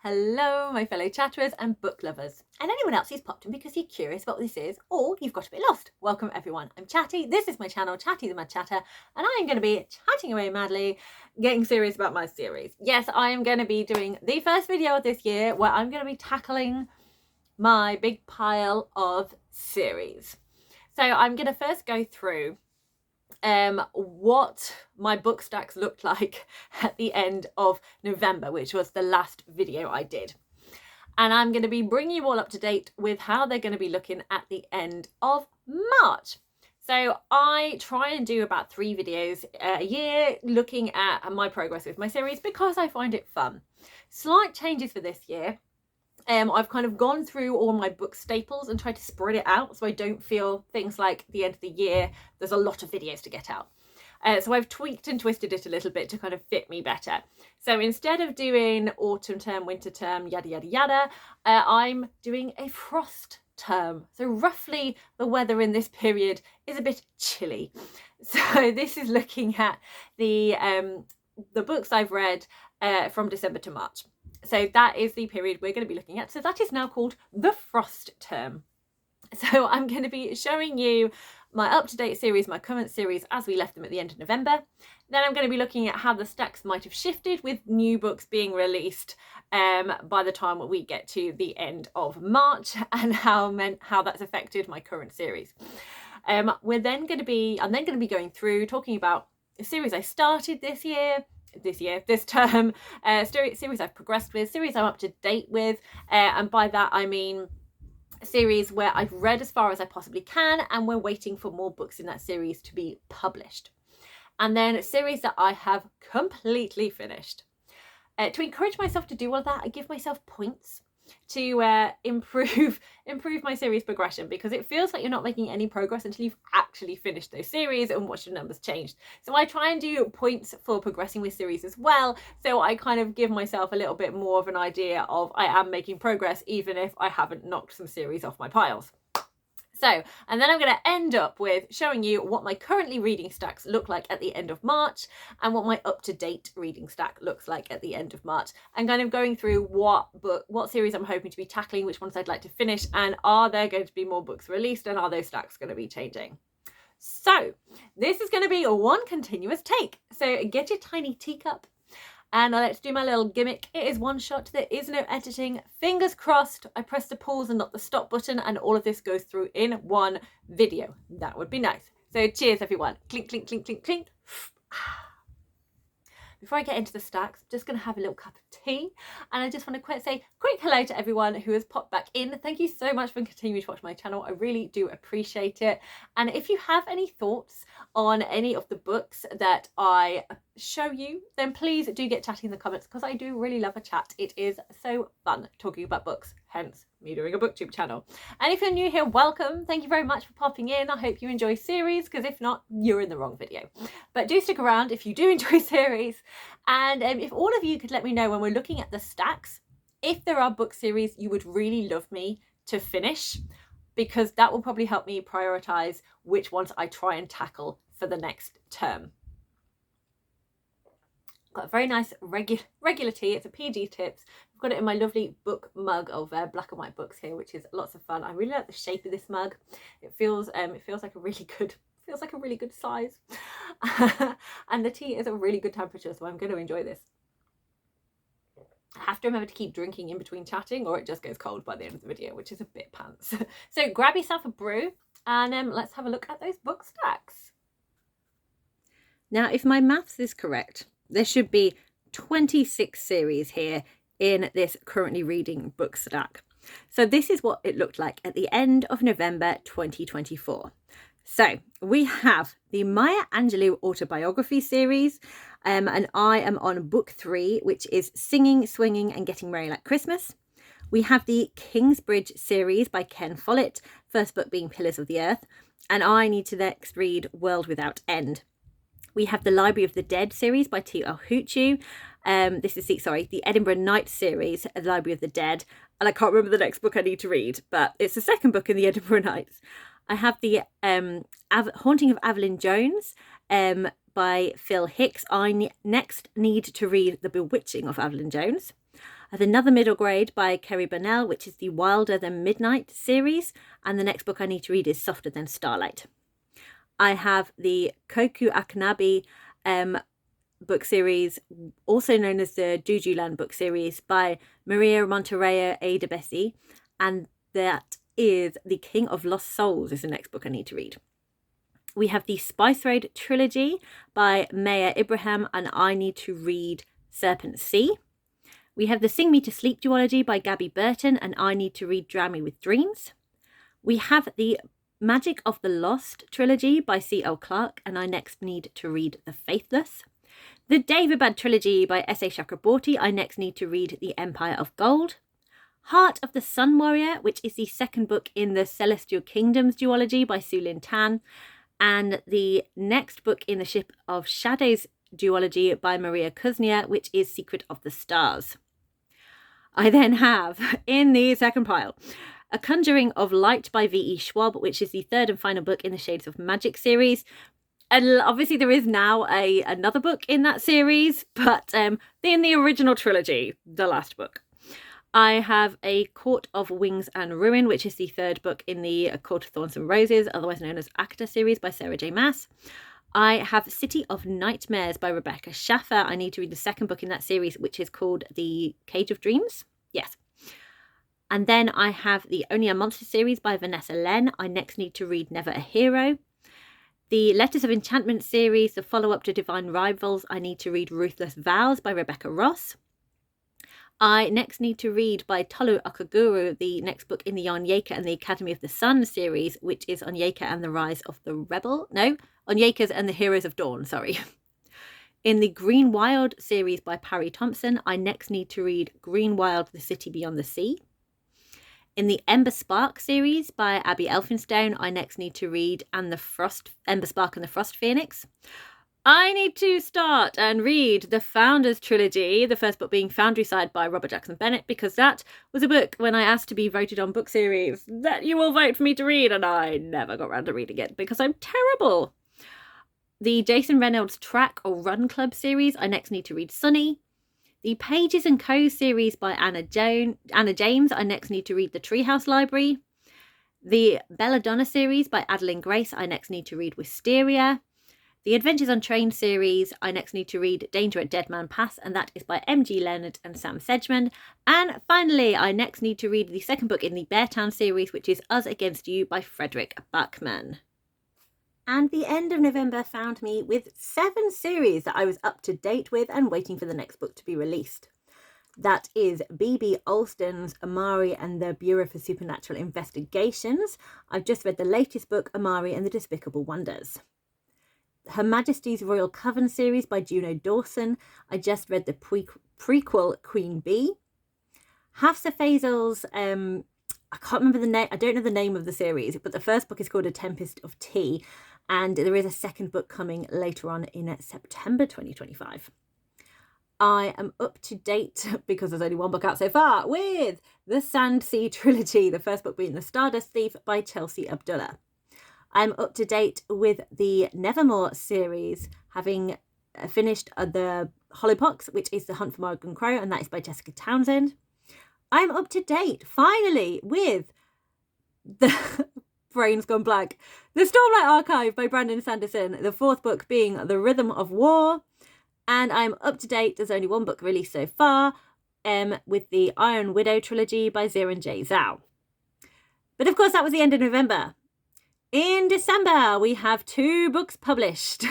Hello, my fellow chatterers and book lovers, and anyone else who's popped in because you're curious about what this is or you've got a bit lost. Welcome everyone. I'm Chatty. This is my channel, Chatty the Mad Chatter, and I am going to be chatting away madly, getting serious about my series. Yes, I am going to be doing the first video of this year where I'm going to be tackling my big pile of series. So I'm going to first go through what my book stacks looked like at the end of November, which was the last video I did. And I'm going to be bringing you all up to date with how they're going to be looking at the end of March. So I try and do about 3 videos a year looking at my progress with my series because I find it fun. Slight changes for this year. I've kind of gone through all my book staples and tried to spread it out so I don't feel things like the end of the year there's a lot of videos to get out. So I've tweaked and twisted it a little bit to kind of fit me better. So instead of doing autumn term, winter term, yada yada yada, I'm doing a frost term. So roughly the weather in this period is a bit chilly. So this is looking at the books I've read from December to March. So that is the period we're going to be looking at. So that is now called the frost term. So I'm going to be showing you my up-to-date series, my current series as we left them at the end of November. Then I'm going to be looking at how the stacks might have shifted with new books being released by the time we get to the end of March and how that's affected my current series. I'm then going to be going through talking about a series I started this term, series I've progressed with, series I'm up to date with, and by that I mean series where I've read as far as I possibly can and we're waiting for more books in that series to be published. And then series that I have completely finished. To encourage myself to do all that, I give myself points to improve my series progression, because it feels like you're not making any progress until you've actually finished those series and watched your numbers changed. So I try and do points for progressing with series as well, so I kind of give myself a little bit more of an idea of I am making progress even if I haven't knocked some series off my piles. So, and then I'm going to end up with showing you what my currently reading stacks look like at the end of March and what my up-to-date reading stack looks like at the end of March, and kind of going through what series I'm hoping to be tackling, which ones I'd like to finish, and are there going to be more books released, and are those stacks going to be changing. So this is going to be a one continuous take. So get your tiny teacup and let's do my little gimmick. It is one shot, there is no editing. Fingers crossed I press the pause and not the stop button and all of this goes through in one video. That would be nice. So cheers everyone. Clink, clink, clink, clink, clink. Before I get into the stacks, I'm just going to have a little cup of tea, and I just want to say quick hello to everyone who has popped back in. Thank you so much for continuing to watch my channel. I really do appreciate it. And if you have any thoughts on any of the books that I show you, then please do get chatting in the comments, because I do really love a chat. It is so fun talking about books, hence me doing a booktube channel. And if you're new here, welcome. Thank you very much for popping in. I hope you enjoy series, because if not, you're in the wrong video. But do stick around if you do enjoy series. And if all of you could let me know when we're looking at the stacks, if there are book series you would really love me to finish, because that will probably help me prioritize which ones I try and tackle for the next term. Got a very nice regular tea. It's a PG Tips. I've got it in my lovely book mug of black and white books here, which is lots of fun. I really like the shape of this mug. It feels like a really good size, and the tea is a really good temperature, so I'm going to enjoy this. I have to remember to keep drinking in between chatting, or it just goes cold by the end of the video, which is a bit pants. So grab yourself a brew and let's have a look at those book stacks. Now, if my maths is correct, there should be 26 series here in this currently reading book stack. So this is what it looked like at the end of November 2024. So we have the Maya Angelou autobiography series, and I am on book 3, which is Singing, Swinging and Getting Merry Like Christmas. We have the Kingsbridge series by Ken Follett, first book being Pillars of the Earth, and I need to next read World Without End. We have the Library of the Dead series by T.L. Huchu. This is the Edinburgh Night series, The Library of the Dead. And I can't remember the next book I need to read, but it's the second book in the Edinburgh Nights. I have the Haunting of Evelyn Jones by Phil Hicks. I next need to read The Bewitching of Evelyn Jones. I have another middle grade by Kerry Burnell, which is the Wilder Than Midnight series, and the next book I need to read is Softer Than Starlight. I have the Koku Akanabi book series, also known as the Jujuland book series by Maria Monterrey Ada Bessie, and that is The King of Lost Souls is the next book I need to read. We have the Spice Road trilogy by Maya Ibrahim, and I need to read Serpent Sea. We have the Sing Me to Sleep duology by Gabby Burton, and I need to read Drown Me with Dreams. We have the Magic of the Lost trilogy by C.L. Clarke, and I next need to read The Faithless. The Daevabad trilogy by S.A. Chakraborty, I next need to read The Empire of Gold. Heart of the Sun Warrior, which is the second book in the Celestial Kingdoms duology by Su Lin Tan, and the next book in the Ship of Shadows duology by Maria Kuznia, which is Secret of the Stars. I then have, in the second pile, A Conjuring of Light by V.E. Schwab, which is the third and final book in the Shades of Magic series. And obviously there is now another book in that series, but in the original trilogy, the last book. I have A Court of Wings and Ruin, which is the third book in the Court of Thorns and Roses, otherwise known as ACTA series by Sarah J. Maas. I have City of Nightmares by Rebecca Schaffer. I need to read the second book in that series, which is called The Cage of Dreams. Yes. And then I have the Only a Monster series by Vanessa Len. I next need to read Never a Hero. The Letters of Enchantment series, the follow-up to Divine Rivals, I need to read Ruthless Vows by Rebecca Ross. I next need to read by Tolu Okaguru the next book in the Onyeka and the Academy of the Sun series, which is Onyeka and the Rise of the Rebel. No, Onyekas and the Heroes of Dawn, sorry. In the Green Wild series by Parry Thompson, I next need to read Green Wild, The City Beyond the Sea. In the Ember Spark series by Abby Elphinstone, I next need to read Ember Spark and the Frost Phoenix. I need to start and read the Founders trilogy, the first book being Foundryside by Robert Jackson Bennett, because that was a book when I asked to be voted on book series that you will vote for me to read, and I never got around to reading it because I'm terrible. The Jason Reynolds Track or Run Club series, I next need to read Sunny. The Pages and Co series by Anna James, I next need to read The Treehouse Library. The Belladonna series by Adeline Grace, I next need to read Wisteria. The Adventures on Train series, I next need to read Danger at Dead Man Pass, and that is by M.G. Leonard and Sam Sedgman. And finally, I next need to read the second book in the Beartown series, which is Us Against You by Frederick Buckman. And the end of November found me with 7 series that I was up to date with and waiting for the next book to be released. That is B.B. Alston's Amari and the Bureau for Supernatural Investigations. I've just read the latest book, Amari and the Despicable Wonders. Her Majesty's Royal Coven series by Juno Dawson. I just read the prequel Queen Bee. Hafsa Faisal's, I can't remember the name, I don't know the name of the series, but the first book is called A Tempest of Tea, and there is a second book coming later on in September 2025. I am up to date, because there's only one book out so far, with the Sand Sea trilogy, the first book being The Stardust Thief by Chelsea Abdullah. I'm up to date with the Nevermore series, having finished the Hollowpox, which is The Hunt for Morgan Crow, and that is by Jessica Townsend. I'm up to date, finally, with the brain's gone blank. The Stormlight Archive by Brandon Sanderson, the fourth book being The Rhythm of War. And I'm up to date, there's only one book released so far, with the Iron Widow trilogy by Ziran J. Zhao. But of course, that was the end of November. In December, we have 2 books published.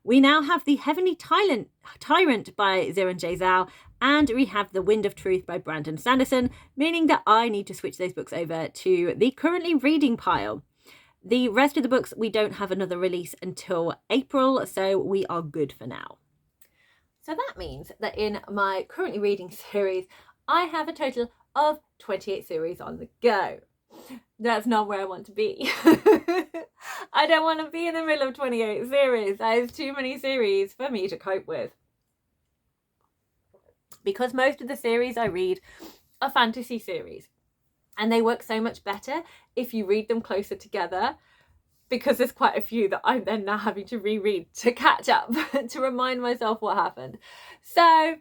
We now have The Heavenly Tyrant by Ziran J. Zhao, and we have The Wind of Truth by Brandon Sanderson, meaning that I need to switch those books over to the currently reading pile. The rest of the books, we don't have another release until April, so we are good for now. So that means that in my currently reading series, I have a total of 28 series on the go. That's not where I want to be. I don't want to be in the middle of 28 series. That is too many series for me to cope with. Because most of the series I read are fantasy series. And they work so much better if you read them closer together. Because there's quite a few that I'm then now having to reread to catch up, to remind myself what happened. So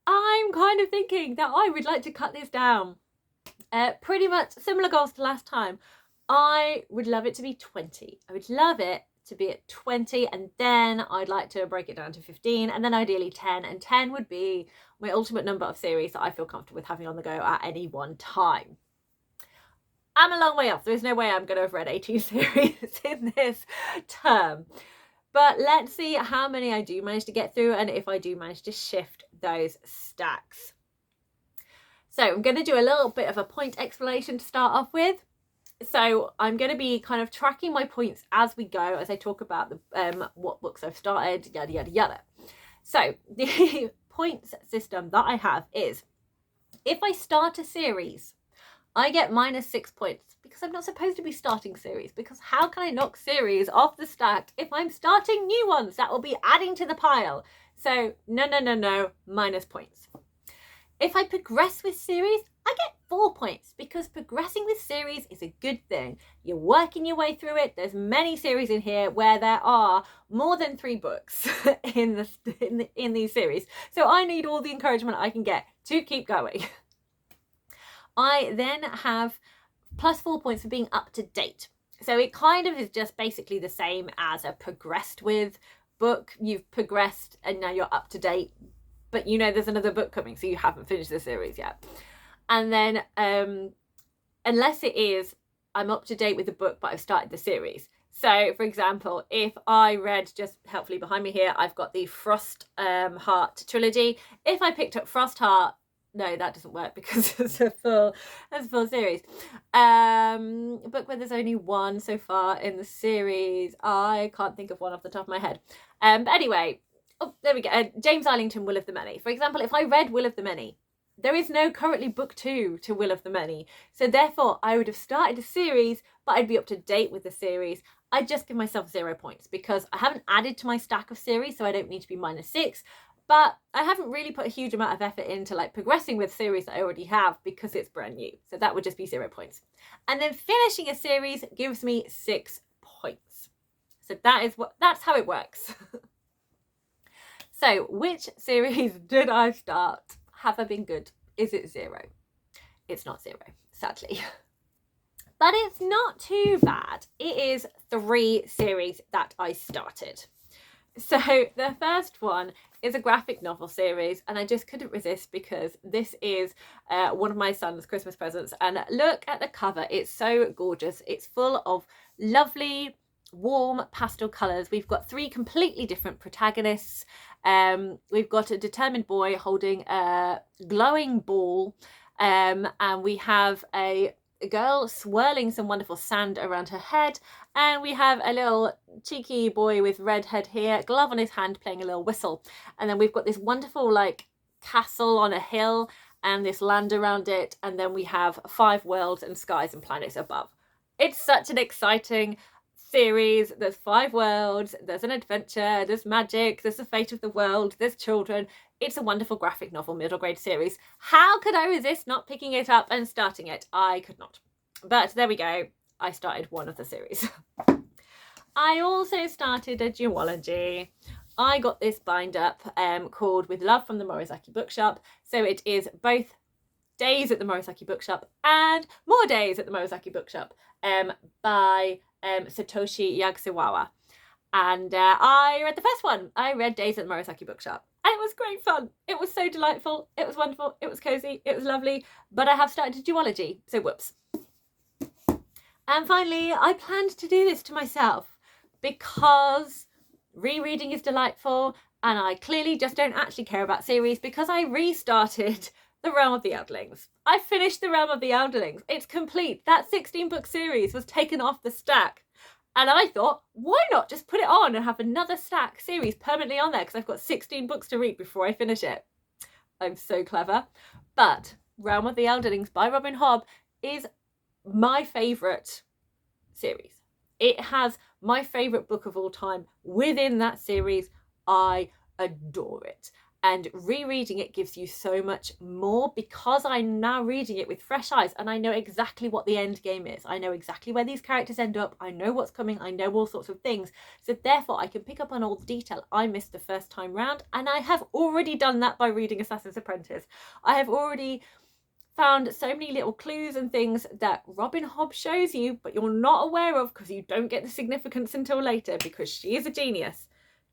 I'm kind of thinking that I would like to cut this down. Pretty much similar goals to last time. I would love it to be 20. I would love it to be at 20, and then I'd like to break it down to 15, and then ideally 10, and 10 would be my ultimate number of series that I feel comfortable with having on the go at any one time. I'm a long way off. There is no way I'm going to have read 18 series in this term. But let's see how many I do manage to get through, and if I do manage to shift those stacks. So I'm going to do a little bit of a point explanation to start off with. So I'm going to be kind of tracking my points as we go, as I talk about the what books I've started, yada, yada, yada. So the points system that I have is, if I start a series, I get -6 points, because I'm not supposed to be starting series, because how can I knock series off the stack if I'm starting new ones that will be adding to the pile? So no, minus points. If I progress with series, I get 4 points, because progressing with series is a good thing. You're working your way through it. There's many series in here where there are more than 3 books in these series. So I need all the encouragement I can get to keep going. I then have +4 points for being up to date. So it kind of is just basically the same as a progressed with book. You've progressed and now you're up to date, but you know there's another book coming, so you haven't finished the series yet. And then unless it is I'm up to date with the book but I've started the series. So for example, if I read, just helpfully behind me here, I've got the Frost Heart trilogy. If I picked up Frost Heart, no, that doesn't work because it's a full series. Book where there's only one so far in the series. I can't think of one off the top of my head. But anyway, oh, there we go. James Arlington, Will of the Many. For example, if I read Will of the Many, there is no currently book 2 to Will of the Many. So therefore, I would have started a series, but I'd be up to date with the series. I'd just give myself 0 points because I haven't added to my stack of series, so I don't need to be -6. But I haven't really put a huge amount of effort into like progressing with series that I already have because it's brand new. So that would just be 0 points. And then finishing a series gives me 6 points. So that's how it works. So which series did I start? Have I been good? Is it 0? It's not 0, sadly. But it's not too bad. It is 3 series that I started. So the first one is a graphic novel series, and I just couldn't resist because this is one of my son's Christmas presents, and look at the cover. It's so gorgeous. It's full of lovely warm pastel colours. We've got 3 completely different protagonists. We've got a determined boy holding a glowing ball, and we have a girl swirling some wonderful sand around her head, and we have a little cheeky boy with red head here, glove on his hand, playing a little whistle. And then we've got this wonderful like castle on a hill and this land around it, and then we have 5 worlds and skies and planets above. It's such an exciting series. There's 5 worlds, there's an adventure, there's magic, there's the fate of the world, there's children. It's a wonderful graphic novel middle grade series. How could I resist not picking it up and starting it? I could not. But there we go. I started one of the series. I also started a duology. I got this bind up called With Love from the Morisaki Bookshop. So it is both Days at the Morisaki Bookshop and More Days at the Morisaki Bookshop by Satoshi Yagsewawa. And I read the first one. I read Days at the Morisaki Bookshop. And it was great fun. It was so delightful. It was wonderful. It was cozy. It was lovely. But I have started a duology, so whoops. And finally, I planned to do this to myself because rereading is delightful, and I clearly just don't actually care about series because I restarted The Realm of the Elderlings. I finished The Realm of the Elderlings. It's complete. That 16-book series was taken off the stack. And I thought, why not just put it on and have another stack series permanently on there, because I've got 16 books to read before I finish it. I'm so clever. But Realm of the Elderlings by Robin Hobb is my favourite series. It has my favourite book of all time within that series. I adore it. and rereading it gives you so much more, because I'm now reading it with fresh eyes and I know exactly what the end game is. I know exactly where these characters end up. I know what's coming. I know all sorts of things. So therefore I can pick up on all the detail I missed the first time round, and I have already done that by reading Assassin's Apprentice. I have already found so many little clues and things that Robin Hobb shows you, but you're not aware of because you don't get the significance until later, because she is a genius.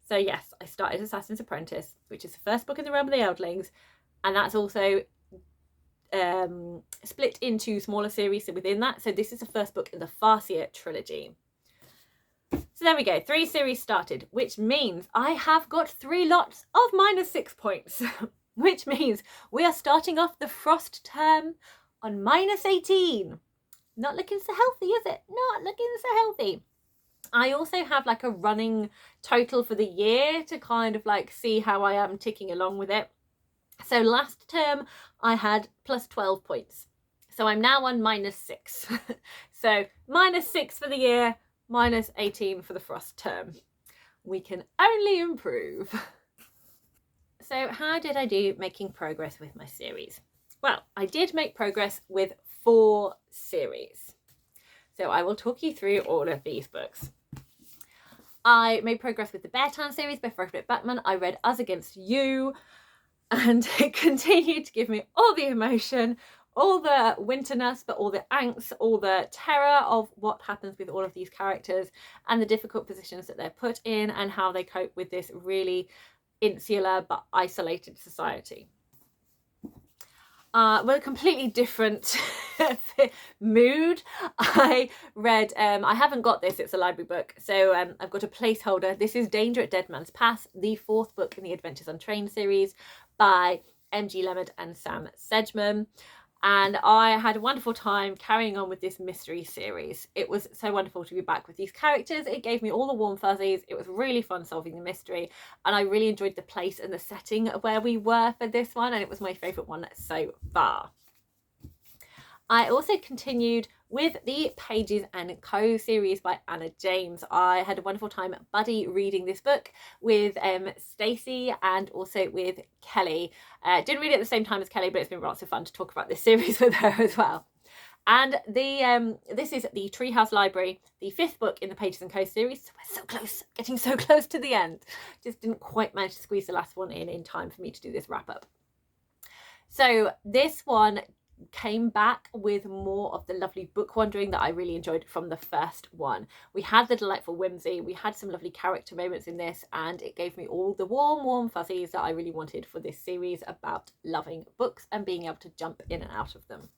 So yes, I started Assassin's Apprentice, which is the first book in the Realm of the Eldlings, and that's also split into smaller series within that. So this is the first book in the Farseer trilogy. So there we go, 3 series started, which means I have got 3 lots of -6 points, which means we are starting off the Frost term on -18. Not looking so healthy, is it? Not looking so healthy. I also have like a running total for the year to kind of like see how I am ticking along with it. So last term I had +12 points. So I'm now on -6. So -6 for the year, -18 for the Frost term. We can only improve. So how did I do making progress with my series? Well, I did make progress with 4 series. So I will talk you through all of these books. I made progress with the Beartown series by Frederick Backman. I read Us Against You, and it continued to give me all the emotion, all the winterness, but all the angst, all the terror of what happens with all of these characters and the difficult positions that they're put in and how they cope with this really insular but isolated society. Well, a completely different mood. I read, I haven't got this, it's a library book, so I've got a placeholder. This is Danger at Dead Man's Pass, the 4th book in the Adventures Untrained series by M.G. Leonard and Sam Sedgman. And I had a wonderful time carrying on with this mystery series. It was so wonderful to be back with these characters. It gave me all the warm fuzzies. It was really fun solving the mystery. And I really enjoyed the place and the setting where we were for this one. And it was my favourite one so far. I also continued with the Pages and Co series by Anna James. I had a wonderful time buddy reading this book with Stacy and also with Kelly. Didn't read it at the same time as Kelly, but it's been lots of fun to talk about this series with her as well. And this is the Treehouse Library, the 5th book in the Pages and Co series. So we're so close, getting so close to the end. Just didn't quite manage to squeeze the last one in time for me to do this wrap up. So this one came back with more of the lovely book wandering that I really enjoyed from the first one. We had the delightful whimsy, we had some lovely character moments in this, and it gave me all the warm fuzzies that I really wanted for this series about loving books and being able to jump in and out of them.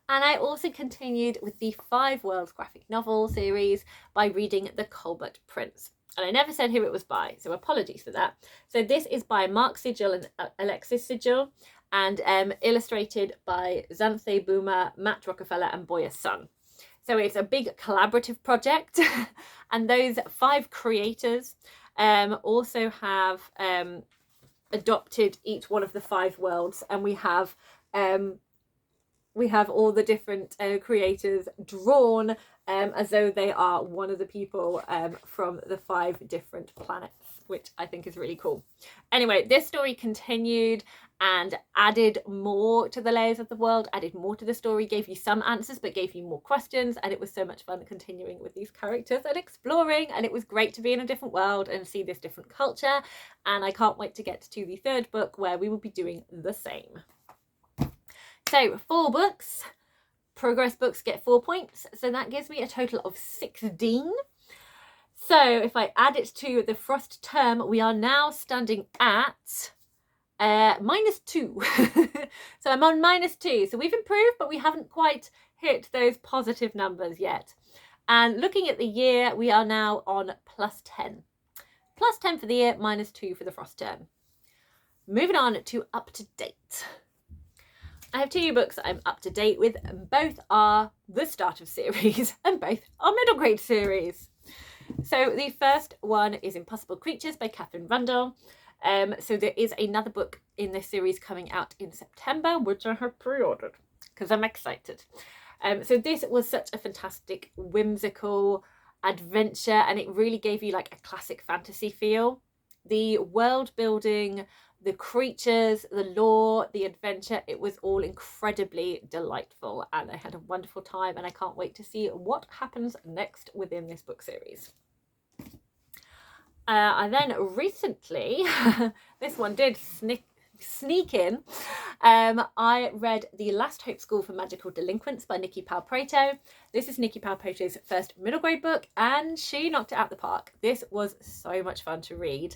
And I also continued with the 5 Worlds graphic novel series by reading The Colbat Prince. And I never said who it was by, so apologies for that. So this is by Mark Sigil and Alexis Sigil, and illustrated by Xanthe Boomer, Matt Rockefeller and Boya Sun. So it's a big collaborative project, and those 5 creators also have adopted each one of the 5 worlds, and we have all the different creators drawn as though they are one of the people from the 5 different planets, which I think is really cool. Anyway, this story continued and added more to the layers of the world, added more to the story, gave you some answers but gave you more questions, and it was so much fun continuing with these characters and exploring, and it was great to be in a different world and see this different culture, and I can't wait to get to the 3rd book where we will be doing the same. So 4 books, progress books get 4 points, so that gives me a total of 16. So if I add it to the Frost term, we are now standing at -2. So I'm on -2. So we've improved, but we haven't quite hit those positive numbers yet. And looking at the year, we are now on +10. +10 for the year, -2 for the Frost term. Moving on to up to date. I have 2 books that I'm up to date with, and both are the start of series and both are middle grade series. So the first one is Impossible Creatures by Catherine Rundle. So there is another book in this series coming out in September, which I have pre-ordered because I'm excited. So this was such a fantastic, whimsical adventure, and it really gave you like a classic fantasy feel. The world building, the creatures, the lore, the adventure, it was all incredibly delightful, and I had a wonderful time, and I can't wait to see what happens next within this book series. I then recently, this one did sneak in, I read The Last Hope School for Magical Delinquents by Nikki Palprato. This is Nikki Palprato's first middle grade book, and she knocked it out the park. This was so much fun to read.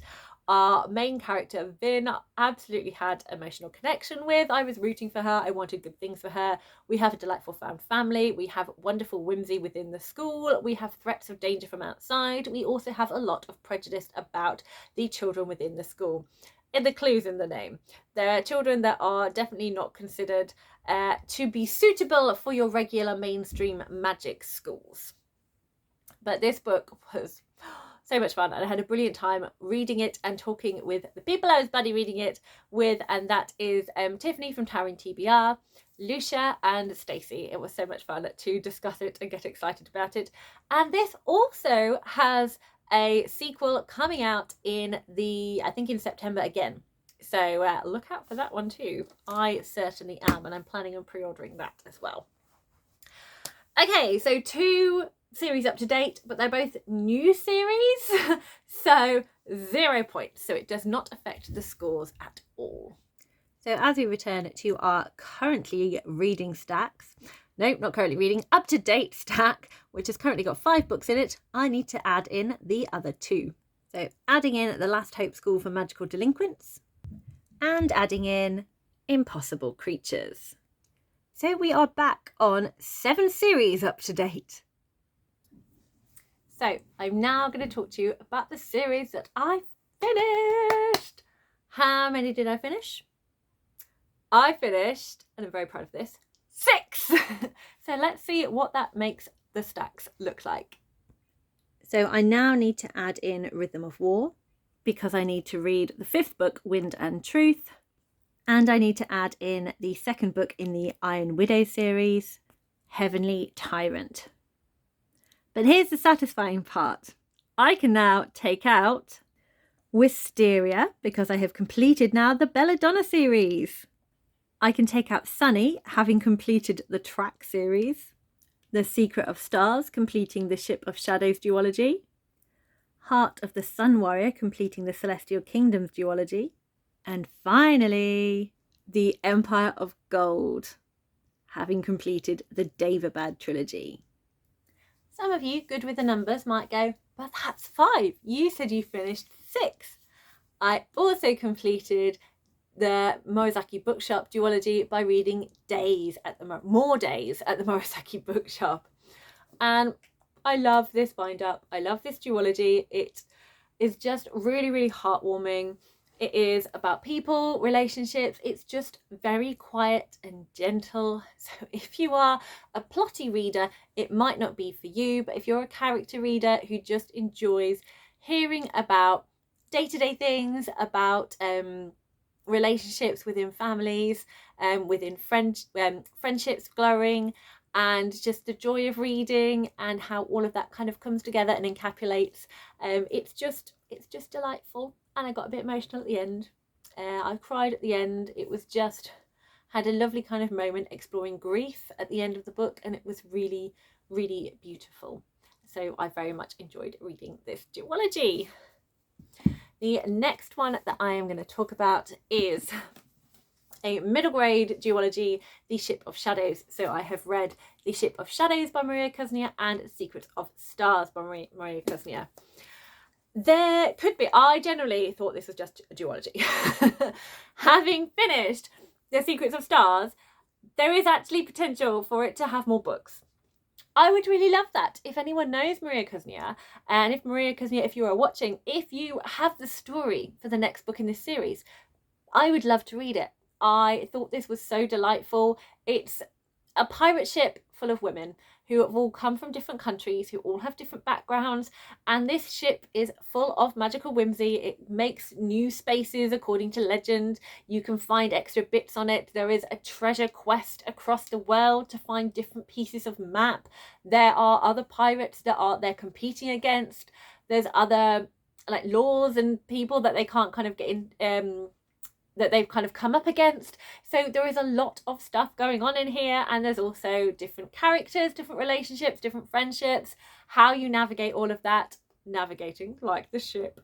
Our main character, Vin, absolutely had emotional connection with. I was rooting for her. I wanted good things for her. We have a delightful found family. We have wonderful whimsy within the school. We have threats of danger from outside. We also have a lot of prejudice about the children within the school. In the clues in the name, there are children that are definitely not considered to be suitable for your regular mainstream magic schools. But this book was so much fun, and I had a brilliant time reading it and talking with the people I was buddy reading it with, and that is Tiffany from Towering TBR, Luciaa and Stacy. It was so much fun to discuss it and get excited about it. And this also has a sequel coming out in I think in September again. So look out for that one too. I certainly am, and I'm planning on pre-ordering that as well. Okay, so 2 series up to date, but they're both new series, so 0 points, so it does not affect the scores at all. So as we return to our currently reading stacks, nope, not currently reading, up to date stack, which has currently got 5 books in it, I need to add in the other 2. So adding in The Last Hope School for Magical Delinquents and adding in Impossible Creatures. So we are back on 7 series up to date. So I'm now going to talk to you about the series that I finished. How many did I finish? I finished, and I'm very proud of this, 6. So let's see what that makes the stacks look like. So I now need to add in Rhythm of War, because I need to read the 5th book, Wind and Truth, and I need to add in the 2nd book in the Iron Widow series, Heavenly Tyrant. But here's the satisfying part. I can now take out Wisteria, because I have completed now the Belladonna series. I can take out Sunny, having completed the Track series. The Secret of Stars, completing the Ship of Shadows duology. Heart of the Sun Warrior, completing the Celestial Kingdoms duology. And finally, the Empire of Gold, having completed the Daevabad trilogy. Some of you, good with the numbers, might go, but that's 5. You said you finished 6. I also completed the Morisaki Bookshop duology by reading more days at the Morisaki Bookshop. And I love this bind-up. I love this duology. It is just really, really heartwarming. It is about people, relationships. It's just very quiet and gentle. So if you are a plotty reader, it might not be for you. But if you're a character reader who just enjoys hearing about day-to-day things, about relationships within families, within friendships growing, and just the joy of reading and how all of that kind of comes together and encapsulates, it's just delightful. And I got a bit emotional at the end. I cried at the end. It was just, had a lovely kind of moment exploring grief at the end of the book, and it was really, really beautiful. So I very much enjoyed reading this duology. The next one that I am going to talk about is a middle grade duology, The Ship of Shadows. So I have read The Ship of Shadows by Maria Kuznia and Secret of Stars by Maria Kuznia. There could be, I generally thought this was just a duology. Having finished The Secrets of Stars, there is actually potential for it to have more books. I would really love that. If anyone knows Maria Kuznia, and if Maria Kuznia, if you are watching, if you have the story for the next book in this series, I would love to read it. I thought this was so delightful. It's a pirate ship full of women who have all come from different countries, who all have different backgrounds, and this ship is full of magical whimsy. It makes new spaces according to legend. You can find extra bits on it. There is a treasure quest across the world to find different pieces of map. There are other pirates that they're competing against. There's other like laws and people that they can't kind of get in, that they've kind of come up against. So there is a lot of stuff going on in here, and there's also different characters, different relationships, different friendships, how you navigate all of that, navigating like the ship.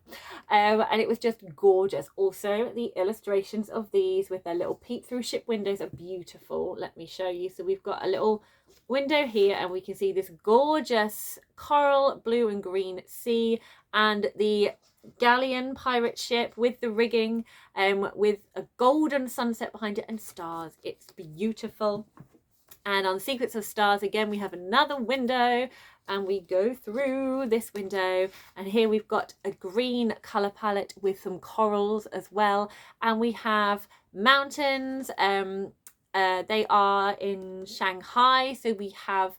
And it was just gorgeous. Also, the illustrations of these with their little peep through ship windows are beautiful. Let me show you. So we've got a little window here, and we can see this gorgeous coral blue and green sea, and the galleon pirate ship with the rigging, with a golden sunset behind it and stars. It's beautiful. And on Secrets of Stars, again, we have another window, and we go through this window, and here we've got a green color palette with some corals as well, and we have mountains. They are in Shanghai, so we have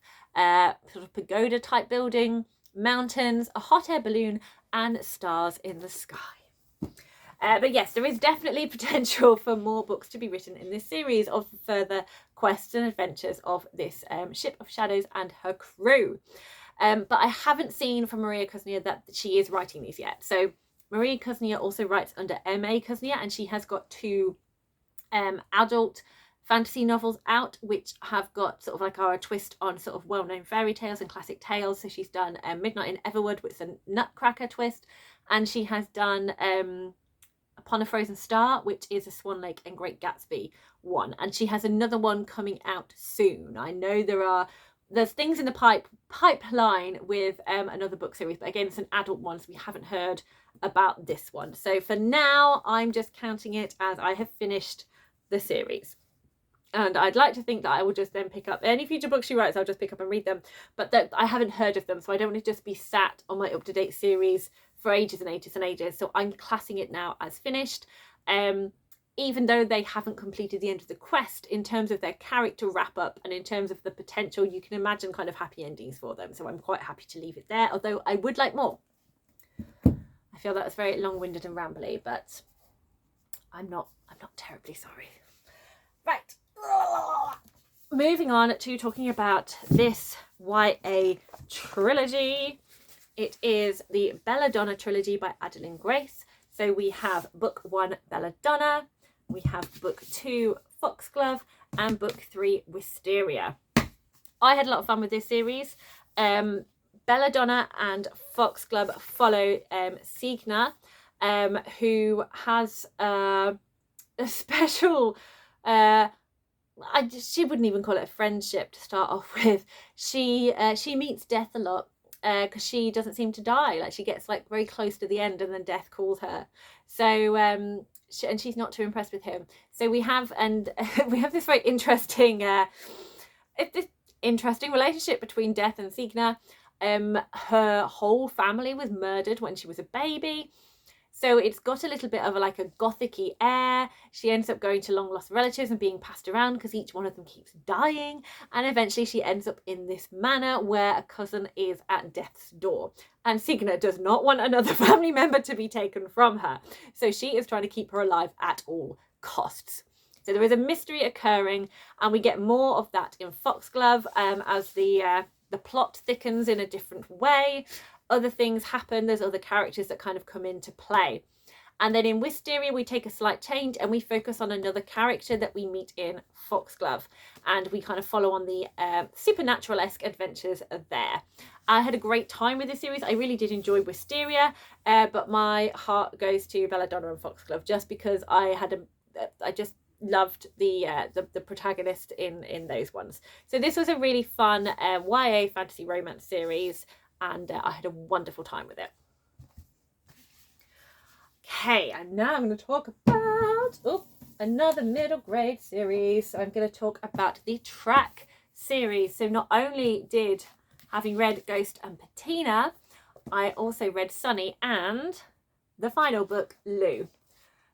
sort of pagoda type building, mountains, a hot air balloon, and stars in the sky. But yes, there is definitely potential for more books to be written in this series of further quests and adventures of this Ship of Shadows and her crew. But I haven't seen from Maria Kuznia that she is writing these yet. So Maria Kuznia also writes under M.A. Kuznia, and she has got 2 adult fantasy novels out, which have got sort of like a twist on sort of well-known fairy tales and classic tales. So she's done Midnight in Everwood, with a Nutcracker twist, and she has done Upon a Frozen Star, which is a Swan Lake and Great Gatsby one, and she has another one coming out soon. I know there's things in the pipeline with another book series, but again, it's an adult one, so we haven't heard about this one. So for now, I'm just counting it as I have finished the series. And I'd like to think that I will just then pick up any future books she writes. I'll just pick up and read them, but that I haven't heard of them, so I don't want to just be sat on my up-to-date series for ages and ages and ages. So I'm classing it now as finished, even though they haven't completed the end of the quest in terms of their character wrap up and in terms of the potential. You can imagine kind of happy endings for them, so I'm quite happy to leave it there, although I would like more. I feel that was very long-winded and rambly, but I'm not terribly sorry. Right. Moving on to talking about this YA trilogy. It is the Belladonna trilogy by Adeline Grace. So we have book 1, Belladonna, we have book 2, Foxglove, and book 3, Wisteria. I had a lot of fun with this series. Belladonna and Foxglove follow Signa, who has a special she wouldn't even call it a friendship to start off with. She meets death a lot, because she doesn't seem to die. Like, she gets like very close to the end, and then death calls her. So and she's not too impressed with him. So we have this very interesting relationship between Death and Signa. Her whole family was murdered when she was a baby. So it's got a little bit of like a gothic-y air. She ends up going to long lost relatives and being passed around because each one of them keeps dying. And eventually she ends up in this manor where a cousin is at death's door. And Signa does not want another family member to be taken from her. So she is trying to keep her alive at all costs. So there is a mystery occurring, and we get more of that in Foxglove as the plot thickens in a different way. Other things happen. There's other characters that kind of come into play. And then in Wisteria, we take a slight change and we focus on another character that we meet in Foxglove. And we kind of follow on the supernatural-esque adventures there. I had a great time with this series. I really did enjoy Wisteria, but my heart goes to Belladonna and Foxglove just because I just loved the protagonist in those ones. So this was a really fun YA fantasy romance series, and I had a wonderful time with it. Okay, and now I'm going to talk about another middle grade series. So I'm going to talk about the Track series. So not only did, having read Ghost and Patina, I also read Sunny and the final book, Lou.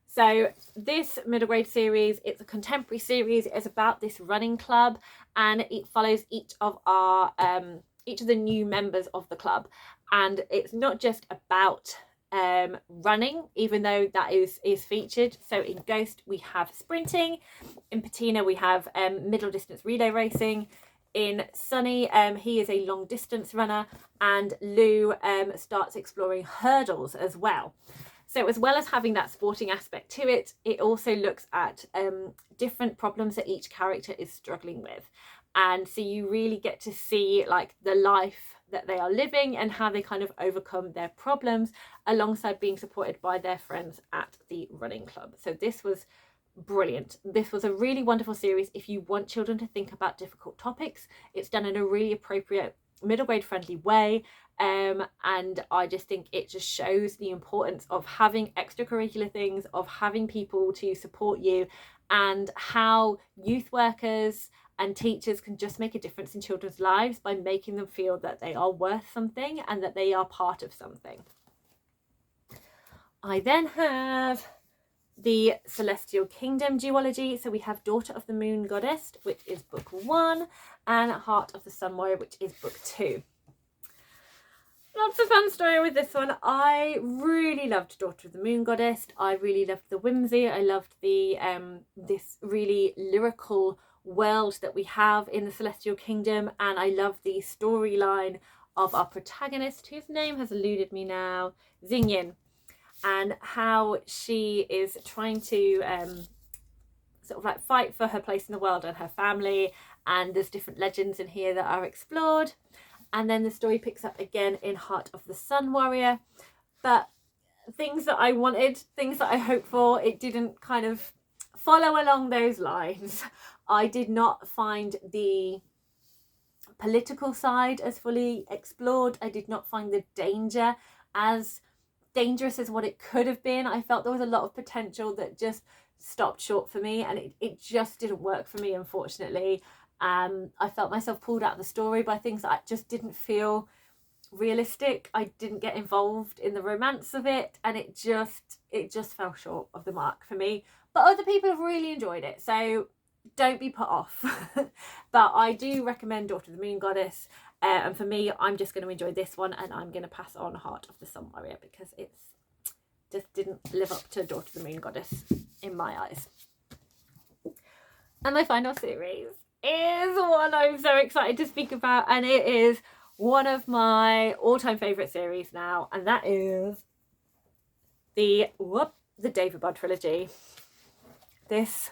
So this middle grade series, it's a contemporary series. It's about this running club, and it follows each of the new members of the club. And it's not just about running, even though that is featured. So in Ghost we have sprinting, in Patina we have middle distance relay racing, In Sunny, he is a long distance runner, and Lou starts exploring hurdles as well. So as well as having that sporting aspect to it, it also looks at different problems that each character is struggling with. And so you really get to see like the life that they are living and how they kind of overcome their problems alongside being supported by their friends at the running club. So this was brilliant. This was a really wonderful series if you want children to think about difficult topics. It's done in a really appropriate middle grade friendly way, and I just think it just shows the importance of having extracurricular things, of having people to support you, and how youth workers and teachers can just make a difference in children's lives by making them feel that they are worth something and that they are part of something. I then have the Celestial Kingdom duology. So we have Daughter of the Moon Goddess, which is book 1, and Heart of the Sun Warrior, which is book 2. Lots of fun story with this one. I really loved Daughter of the Moon Goddess. I really loved the whimsy. I loved the this really lyrical world that we have in the Celestial Kingdom, and I love the storyline of our protagonist, whose name has eluded me now, Xingyin, and how she is trying to sort of like fight for her place in the world and her family, and there's different legends in here that are explored. And then the story picks up again in Heart of the Sun Warrior, but things that I wanted, things that I hoped for, it didn't kind of follow along those lines. I did not find the political side as fully explored. I did not find the danger as dangerous as what it could have been. I felt there was a lot of potential that just stopped short for me, and it just didn't work for me, unfortunately. I felt myself pulled out of the story by things that just didn't feel realistic. I didn't get involved in the romance of it, and it just fell short of the mark for me. But other people have really enjoyed it, so don't be put off. But I do recommend Daughter of the Moon Goddess, and for me, I'm just going to enjoy this one, and I'm going to pass on Heart of the Sun Warrior because it's just didn't live up to Daughter of the Moon Goddess in my eyes. And my final series is one I'm so excited to speak about, and it is one of my all-time favourite series now, and that is the David Budd trilogy. This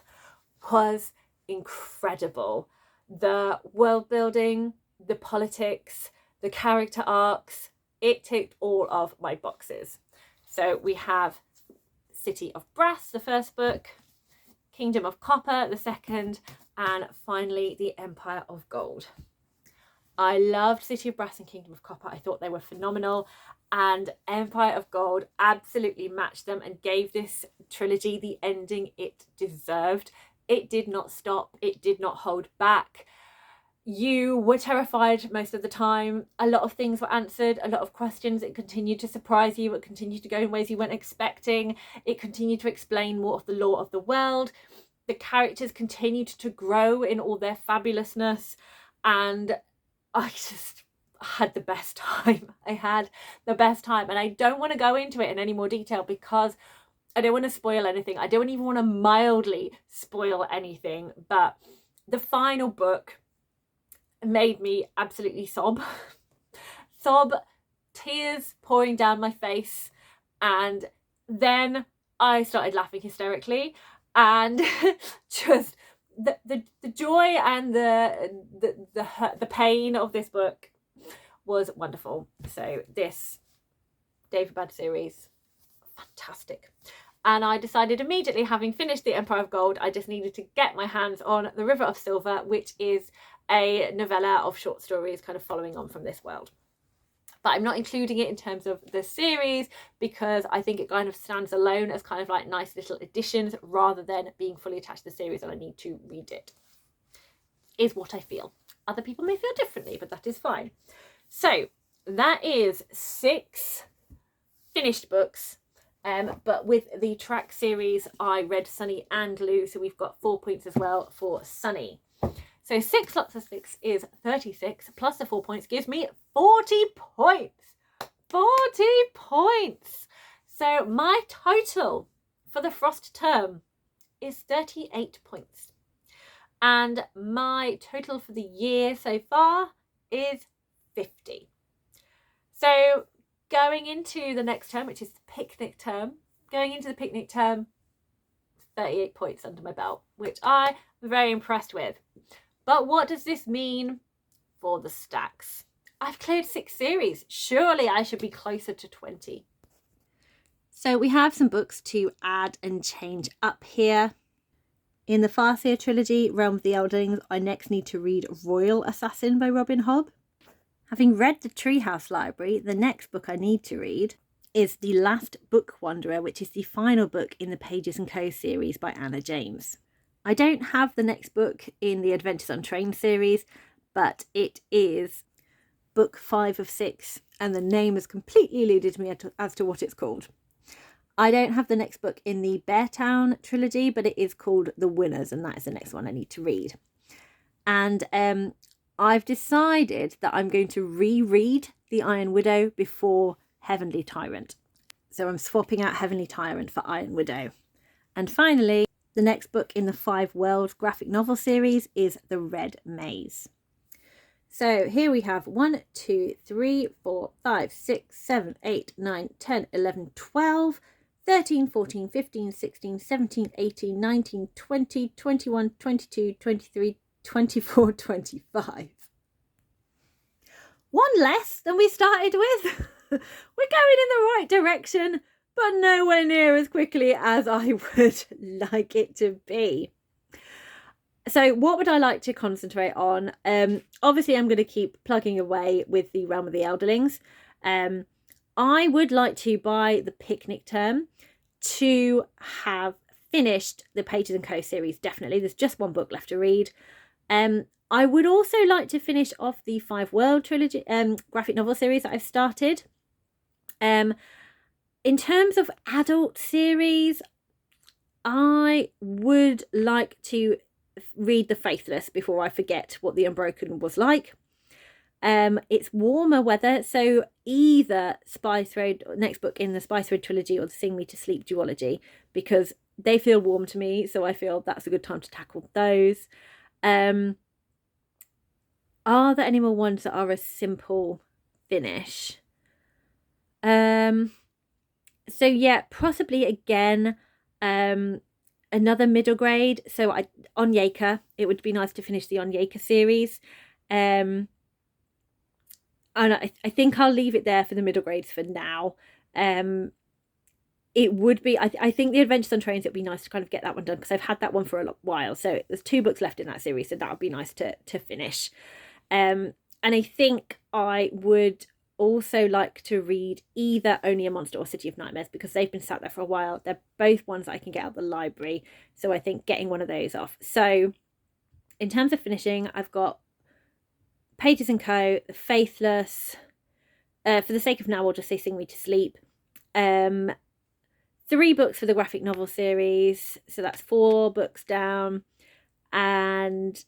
was incredible. The world building, the politics, the character arcs, it ticked all of my boxes. So we have City of Brass, the first book, Kingdom of Copper, the second, and finally the Empire of Gold. I loved City of Brass and Kingdom of Copper. I thought they were phenomenal, and Empire of Gold absolutely matched them and gave this trilogy the ending it deserved. It did not stop, it did not hold back. You were terrified most of the time. A lot of things were answered, a lot of questions. It continued to surprise you, it continued to go in ways you weren't expecting. It continued to explain more of the lore of the world. The characters continued to grow in all their fabulousness, and I just had the best time. I had the best time, and I don't want to go into it in any more detail because I don't want to spoil anything. I don't even want to mildly spoil anything, but the final book made me absolutely sob, tears pouring down my face, and then I started laughing hysterically, and just the joy and the pain of this book was wonderful. So this David Budd series, fantastic. And I decided immediately, having finished the Empire of Gold, I just needed to get my hands on The River of Silver, which is a novella of short stories kind of following on from this world. But I'm not including it in terms of the series because I think it kind of stands alone as kind of like nice little additions rather than being fully attached to the series and I need to read it, is what I feel. Other people may feel differently, but that is fine. So that is 6 finished books. But with the track series, I read Sunny and Lou, so we've got 4 points as well for Sunny. So 6 lots of 6 is 36, plus the 4 points gives me 40 points. 40 points. So my total for the Frost term is 38 points. and my total for the year so far is 50. So going into the next term, which is the picnic term, 38 points under my belt, which I'm very impressed with. But what does this mean for the stacks? I've cleared 6 series. Surely I should be closer to 20. So we have some books to add and change up here. In the Farseer trilogy, Realm of the Eldlings, I next need to read Royal Assassin by Robin Hobb. Having read the Treehouse library, the next book I need to read is The Last Book Wanderer, which is the final book in the Pages & Co series by Anna James. I don't have the next book in the Adventures on Train series, but it is book 5 of 6, and the name has completely eluded me as to what it's called. I don't have the next book in the Beartown trilogy, but it is called The Winners, and that is the next one I need to read. And I've decided that I'm going to reread The Iron Widow before Heavenly Tyrant. So I'm swapping out Heavenly Tyrant for Iron Widow. And finally, the next book in the 5 Worlds graphic novel series is The Red Maze. So here we have 1, 2, 3, 4, 5, 6, 7, 8, 9, 10, 11, 12, 13, 14, 15, 16, 17, 18, 19, 20, 21, 22, 23, 24, 25. One less than we started with. We're going in the right direction, but nowhere near as quickly as I would like it to be. So what would I like to concentrate on? Obviously, I'm going to keep plugging away with the Realm of the Eldlings. I would like to, by the picnic term, to have finished the Pages & Co series, definitely. There's just one book left to read. I would also like to finish off the 5 World trilogy graphic novel series that I've started. In terms of adult series, I would like to read The Faithless before I forget what The Unbroken was like. It's warmer weather, so either Spice Road, next book in the Spice Road trilogy, or the Sing Me to Sleep duology, because they feel warm to me, so I feel that's a good time to tackle those. Are there any more ones that are a simple finish? So yeah, possibly again another middle grade. So Onyeka, it would be nice to finish the Onyeka series. And I think I'll leave it there for the middle grades for now. It would be, I think the Adventures on Trains, it would be nice to kind of get that one done, because I've had that one for a while. So there's 2 books left in that series, so that would be nice to finish. And I think I would also like to read either Only a Monster or City of Nightmares, because they've been sat there for a while. They're both ones that I can get out of the library, so I think getting one of those off. So in terms of finishing, I've got Pages & Co, The Faithless, for the sake of now, I'll just say Sing Me to Sleep. 3 books for the graphic novel series, so that's 4 books down, and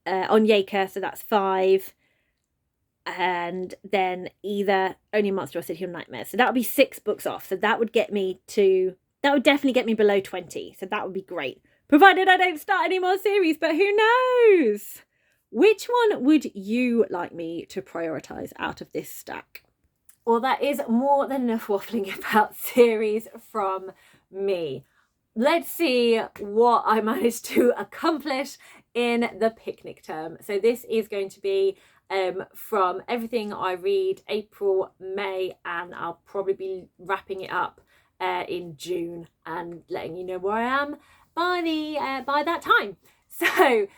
Onyeka, so that's 5. And then either Only a Monster or City of Nightmares. So that would be 6 books off. So that would definitely get me below 20. So that would be great. Provided I don't start any more series, but who knows? Which one would you like me to prioritise out of this stack? Well, that is more than enough waffling about series from me. Let's see what I managed to accomplish in the picnic term. So this is going to be from everything I read April, May, and I'll probably be wrapping it up in June and letting you know where I am by that time. So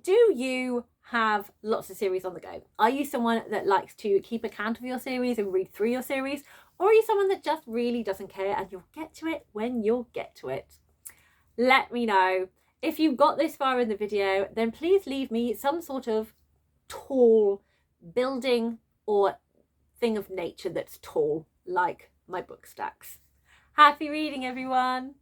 do you have lots of series on the go? Are you someone that likes to keep account of your series and read through your series, or are you someone that just really doesn't care and you'll get to it when you'll get to it? Let me know. If you've got this far in the video, then please leave me some sort of tall building or thing of nature that's tall, like my book stacks. Happy reading, everyone.